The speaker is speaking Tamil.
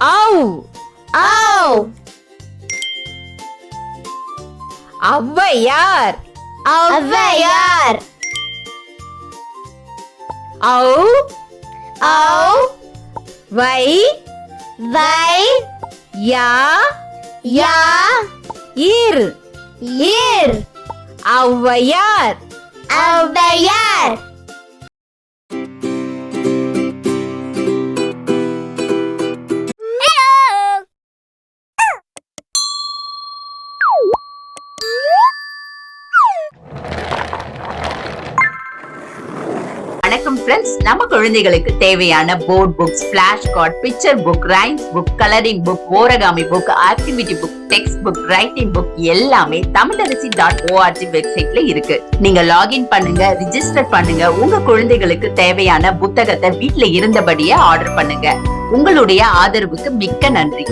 ஔ ஔ ஔவையார் ஔவையார் ஔ ஔ வை வை யா யா இர் இர் ஔவையார் ஔவையார் வணக்கம் ஃப்ரெண்ட்ஸ், நம்ம குழந்தைகளுக்கு தேவையான board books, flash card, picture book, rhymes book, colouring book, origami book, activity book, text book, writing book எல்லாமே tamilaraசி.org வெப்சைட்ல இருக்கு. நீங்க லாகின் பண்ணுங்க, ரிஜிஸ்டர் பண்ணுங்க. உங்க குழந்தைகளுக்கு தேவையான புத்தகத்தை வீட்ல இருந்தபடியே ஆர்டர் பண்ணுங்க. உங்களுடைய ஆதரவுக்கு மிக்க நன்றி.